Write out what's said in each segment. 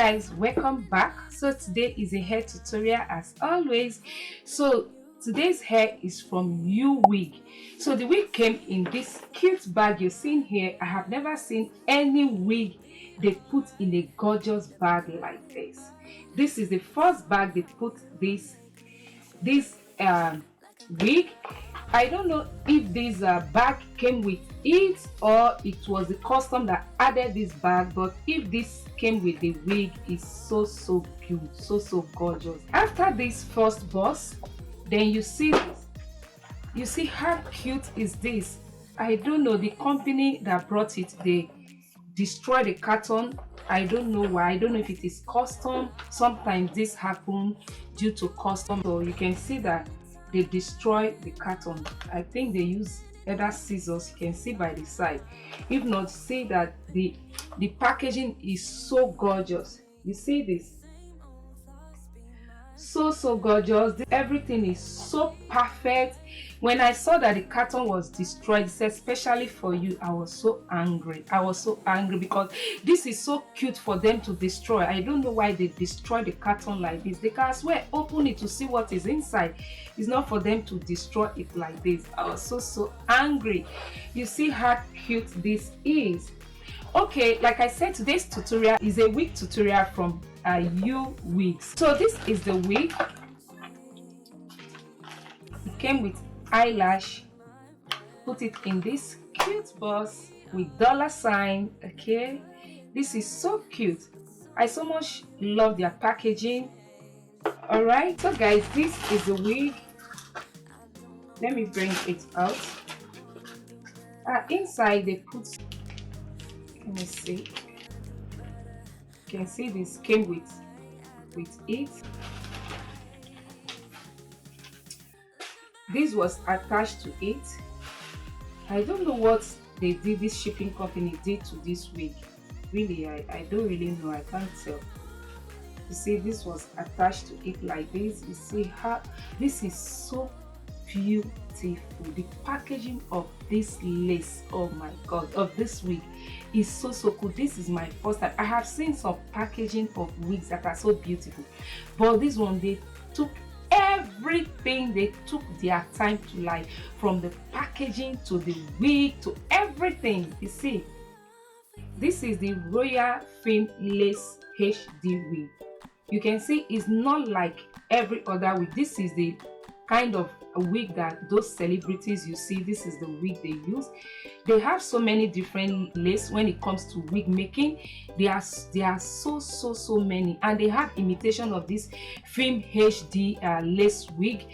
guys, welcome back. So today is a hair tutorial as always. So today's hair is from YOOWIGS. So the wig came in this cute bag you're seeing here. I have never seen any wig they put in a gorgeous bag like this. This is the first bag they put this wig. I don't know if this bag came with it or it was the custom that added this bag, but if this came with the wig, it's so cute, so gorgeous. After this first bust, then you see this. You see how cute is this? I don't know, the company that brought it, they destroyed the carton. I don't know why. I don't know if it is custom. Sometimes this happens due to custom. So you can see that they destroy the carton. I think they use either scissors. You can see by the side. If not, see that the packaging is so gorgeous. You see this? So gorgeous. Everything is so perfect. When I saw that the carton was destroyed, it's especially for you, I was so angry. I was so angry because this is so cute for them to destroy. I don't know why they destroy the carton like this. They can as well open it to see what is inside. It's not for them to destroy it like this. I was so angry. You see how cute this is. Okay, like I said, today's tutorial is a wig tutorial from YOOWIGS. So this is the wig. It came with eyelash. Put it in this cute box with $sign. Okay, this is so cute. I so much love their packaging. All right, so guys, this is the wig. Let me bring it out. Inside they put, let me see, you can see this came with it. This was attached to it. I don't know what they did, this shipping company did to this wig. Really, I don't really know. I can't tell. You see, this was attached to it like this. You see how this is so beautiful. The packaging of this lace, oh my god, of this wig is so cool. This is my first time. I have seen some packaging of wigs that are so beautiful, but this one, they took everything. They took their time to, like, from the packaging to the wig to everything. You see, this is the Royal Film Lace HD wig. You can see it's not like every other wig. This is the kind of a wig that those celebrities you see. This is the wig they use. They have so many different lace when it comes to wig making. There are so many, and they have imitation of this film HD lace wig.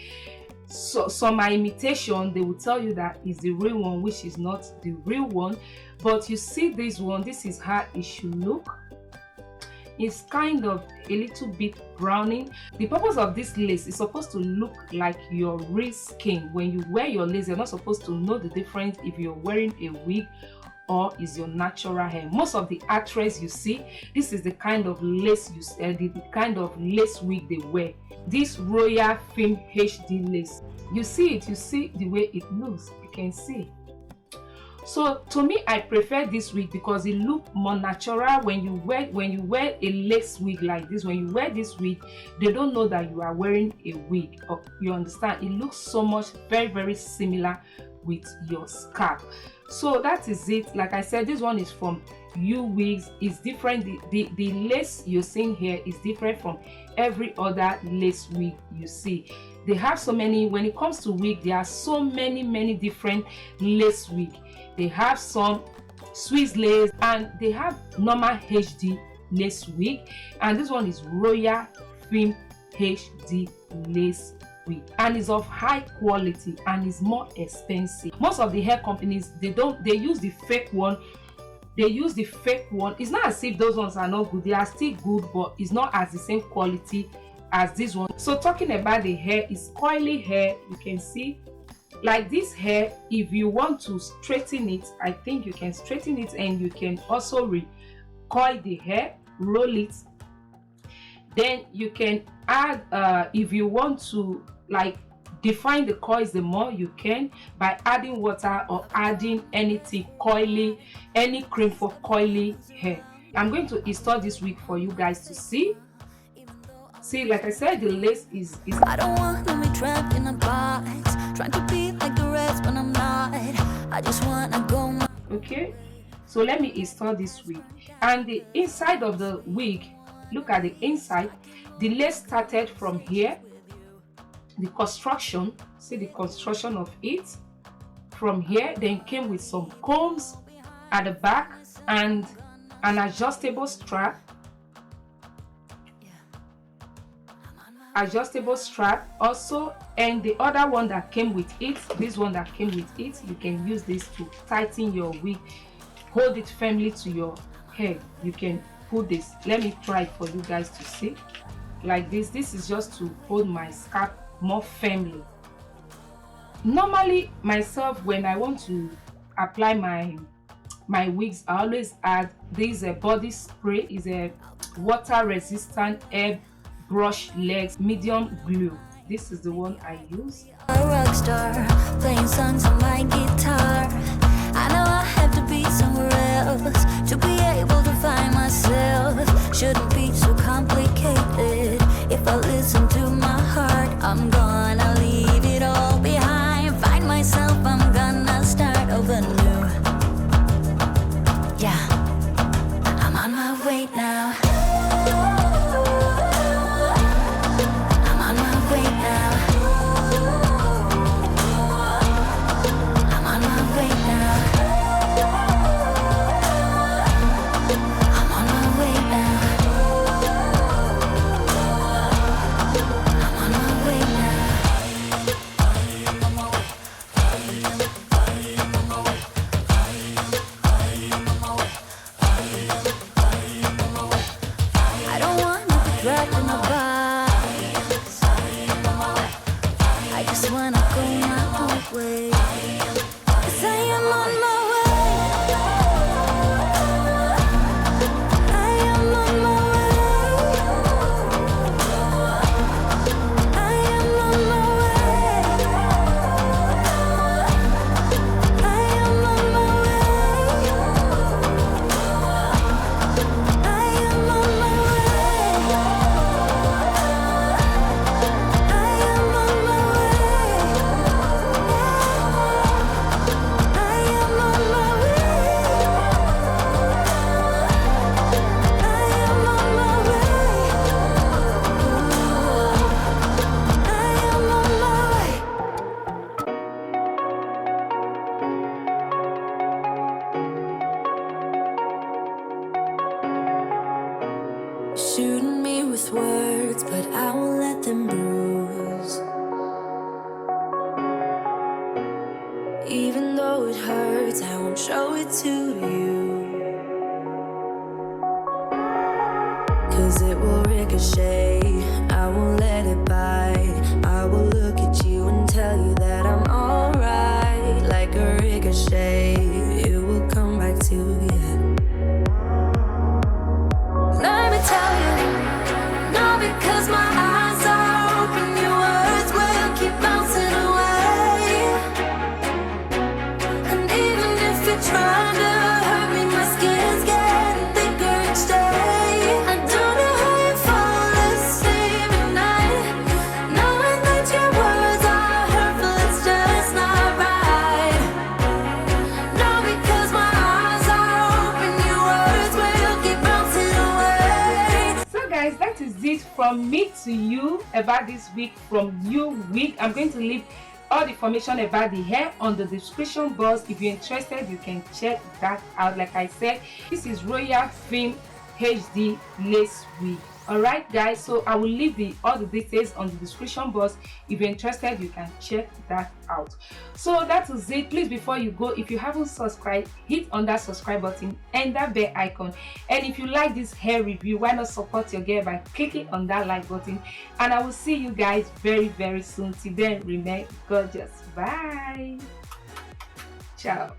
So some are imitation. They will tell you that is the real one, which is not the real one. But you see this one, this is how it should look. It's kind of a little bit browning. The purpose of this lace is supposed to look like your real skin. When you wear your lace, you're not supposed to know the difference if you're wearing a wig or is your natural hair. Most of the actresses you see, this is the kind of lace the kind of lace wig they wear. This Royal Film HD lace. You see it, you see the way it looks. You can see. So to me, I prefer this wig because it looks more natural. When you wear a lace wig like this, when you wear this wig, they don't know that you are wearing a wig. Or, you understand? It looks so much very similar with your scalp. So that is it. Like I said, this one is from YOOWIGS. It's different. The lace you're seeing here is different from every other lace wig you see. They have so many. When it comes to wig, there are so many different lace wig. They have some Swiss lace and they have normal HD lace wig, and this one is Royal Film HD lace wig, and is of high quality and is more expensive. Most of the hair companies, they use the fake one. They use the fake one. It's not as if those ones are not good. They are still good, but it's not as the same quality as this one. So talking about the hair, is coily hair. You can see, like this hair, if you want to straighten it, I think you can straighten it, and you can also coil the hair, roll it. Then you can add, if you want to, like, define the coils the more, you can by adding water or adding anything coily, any cream for coily hair. I'm going to install this wig for you guys to see. See, like I said, the lace is I don't want to be trapped in a box, trying to be like the rest when I'm not. I just want to go. Okay, so let me install this wig. And the inside of the wig, look at the inside. The lace started from here. The construction, see the construction of it from here, then came with some combs at the back and an adjustable strap. Also, and the other one that came with it, this one that came with it, you can use this to tighten your wig, hold it firmly to your head. You can put this, let me try it for you guys to see, like this. This is just to hold my scalp more firmly. Normally myself, when I want to apply my wigs, I always add this body spray. Is a water resistant air brush legs medium glue. This is the one I use. A rock star playing songs on my guitar. I know I have to be somewhere else to be able to find myself. Shouldn't be so complicated. If I listen to my heart, I'm gonna leave it all behind. Find myself, I'm gonna start over new. Yeah, I'm on my way now. I'm on my way now. I'm on my way now. I'm on my way now. I'm on my way now. I don't want to be trapped in a box. I just wanna go my own way. 'Cause I am on my way. I am on my way. I am on my way. I am on my way. I am on my way. I am on my way. I am on my way. I am on my way. I am on my way. Shooting me with words, but I won't let them bruise. Even though it hurts, I won't show it to you. 'Cause it will ricochet, I won't let it bite. I will look at you and tell you that I'm alright. Like a ricochet, it will come back to you. Let me tell you, no, because my eyes are open, your words will keep bouncing away. And even if you're trying to hurt me, my skin's getting thicker each day. I don't know how you fall asleep at night, knowing that your words are hurtful, it's just not right. No, because my eyes are open, your words will keep bouncing away. So guys, that is it from me to you about this wig from YOOWIGS. I'm going to leave all the information about the hair on the description box. If you're interested, you can check that out. Like I said, this is Royal Film HD lace wig. Alright guys, so I will leave all the details on the description box. If you're interested, you can check that out. So that is it. Please, before you go, if you haven't subscribed, hit on that subscribe button and that bell icon. And if you like this hair review, why not support your girl by clicking on that like button. And I will see you guys very, very soon. Till then, remain gorgeous. Bye. Ciao.